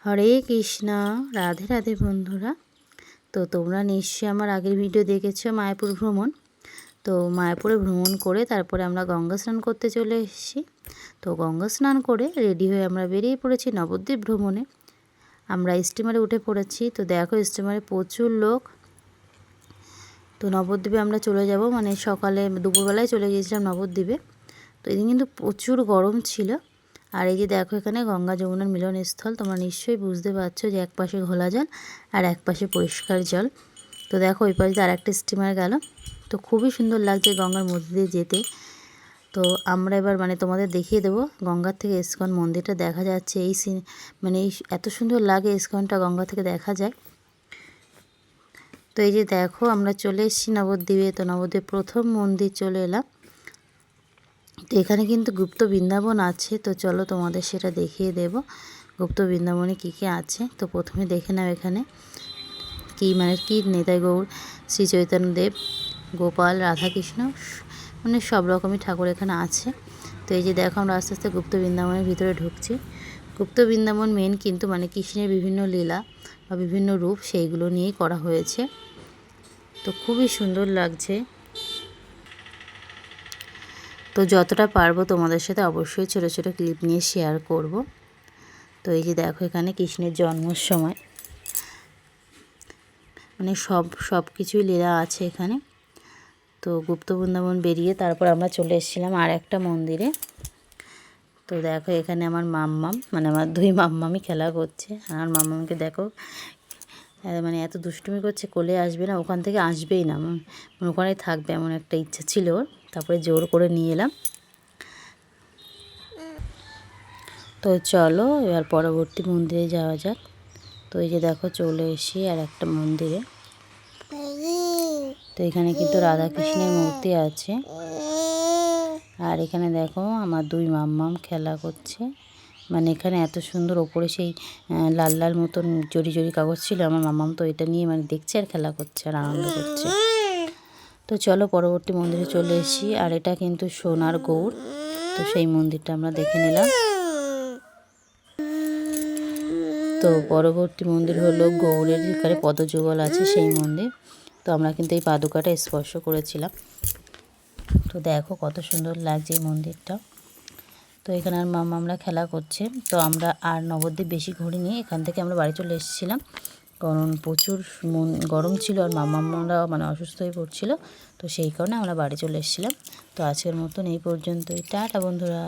হরে কৃষ্ণ। রাধে রাধে বন্ধুরা। তো তোমরা নিশ্চয়ই আমার আগের ভিডিও দেখেছো মায়াপুর ভ্রমণ। তো মায়াপুরে ভ্রমণ করে তারপরে আমরা গঙ্গা স্নান করতে চলে এসেছি। তো গঙ্গা স্নান করে রেডি হয়ে আমরা বেরিয়ে পড়েছি নবদ্বীপ ভ্রমণে। আমরা স্টিমারে উঠে পড়েছি। তো দেখো স্টিমারে প্রচুর লোক। তো নবদ্বীপে আমরা চলে যাব, মানে সকালে দুপুরবেলায় চলে গিয়েছিলাম নবদ্বীপে। তো এদিন কিন্তু প্রচুর গরম ছিল। আর এই যে দেখো এখানে গঙ্গা যমুনার মিলনস্থল, তোমরা নিশ্চয়ই বুঝতে পারছো যে এক পাশে ঘোলা জল আর এক পাশে পরিষ্কার জল। তো দেখো ওই পাশে আর একটা স্টিমার গেল। তো খুবই সুন্দর লাগছে গঙ্গার মধ্যে দিয়ে যেতে। তো আমরা এবার তোমাদের দেখিয়ে দেবো গঙ্গার থেকে ইস্কন মন্দিরটা দেখা যাচ্ছে। এই এই এত সুন্দর লাগে, ইস্কনটা গঙ্গা থেকে দেখা যায়। তো এই যে দেখো আমরা চলে এসেছি নবদ্বীপে। তো নবদ্বীপ প্রথম মন্দির চলে এলাম। তো এখানে কিন্তু গুপ্ত বৃন্দাবন আছে। তো চলো তোমাদের সেটা দেখিয়ে দেব গুপ্ত বৃন্দাবনে কী কী আছে। তো প্রথমে দেখে নাও এখানে কি নিতাই গৌর, শ্রী চৈতন্যদেব, গোপাল, রাধাকৃষ্ণ, সব রকমই ঠাকুর এখানে আছে। তো এই যে দেখো আমরা আস্তে আস্তে গুপ্ত বৃন্দাবনের ভিতরে ঢুকছি। গুপ্ত বৃন্দাবন মেন কিন্তু কৃষ্ণের বিভিন্ন লীলা বা বিভিন্ন রূপ সেইগুলো নিয়েই করা হয়েছে। তো খুবই সুন্দর লাগছে। তো যতটা পারবো তোমাদের সাথে অবশ্যই ছোটো ছোটো ক্লিপ নিয়ে শেয়ার করব। তো এই যে দেখো এখানে কৃষ্ণের জন্মের সময় সব কিছুই লীলা আছে এখানে। তো গুপ্ত বৃন্দাবন বেরিয়ে তারপর আমরা চলে এসেছিলাম আর একটা মন্দিরে। তো দেখো এখানে আমার মাম্মাম আমার দুই মাম্মামই খেলা করছে। আর মাম্মামকে দেখো এত দুষ্টুমি করছে, কোলে আসবে না, ওখান থেকে আসবেই না, ওখানেই থাকবে এমন একটা ইচ্ছা ছিল ওর। তারপরে জোর করে নিয়ে এলাম। তো চলো এবার পরবর্তী মন্দিরে যাওয়া যাক। তো এই যে দেখো চলে এসি আর একটা মন্দিরে। তো এখানে কিন্তু রাধাকৃষ্ণের মূর্তি আছে। আর এখানে দেখো আমার দুই মাম্মাম খেলা করছে। এখানে এত সুন্দর ওপরে সেই লাল লাল মতন জড়ি জড়ি কাগজ ছিল। আমার মাম্মাম তো এটা নিয়ে দেখছে আর খেলা করছে আর আনন্দ করছে। তো চলো পরবর্তী মন্দিরে চলে এসেছি। আর এটা কিন্তু সোনার গৌর। তো সেই মন্দিরটা আমরা দেখে নিলাম। তো পরবর্তী মন্দির হলো গৌরের যেখানে পদযুগল আছে সেই মন্দির। তো আমরা কিন্তু এই পাদুকাটা স্পর্শ করেছিলাম। তো দেখো কত সুন্দর লাগছে এই মন্দিরটা। তো এখানে আর আমরা খেলা করছে। তো আমরা আর নবদ্বীপ বেশি ঘুরিনি, এখান থেকে আমরা বাড়ি চলে এসেছিলাম। কারণ প্রচুর গরম ছিল আর মামারা অসুস্থ হয়ে পড়ছিল। তো সেই কারণে আমরা বাড়ি চলে এসেছিলাম। তো আজকের মতন এই পর্যন্তই। টাটা বন্ধুরা।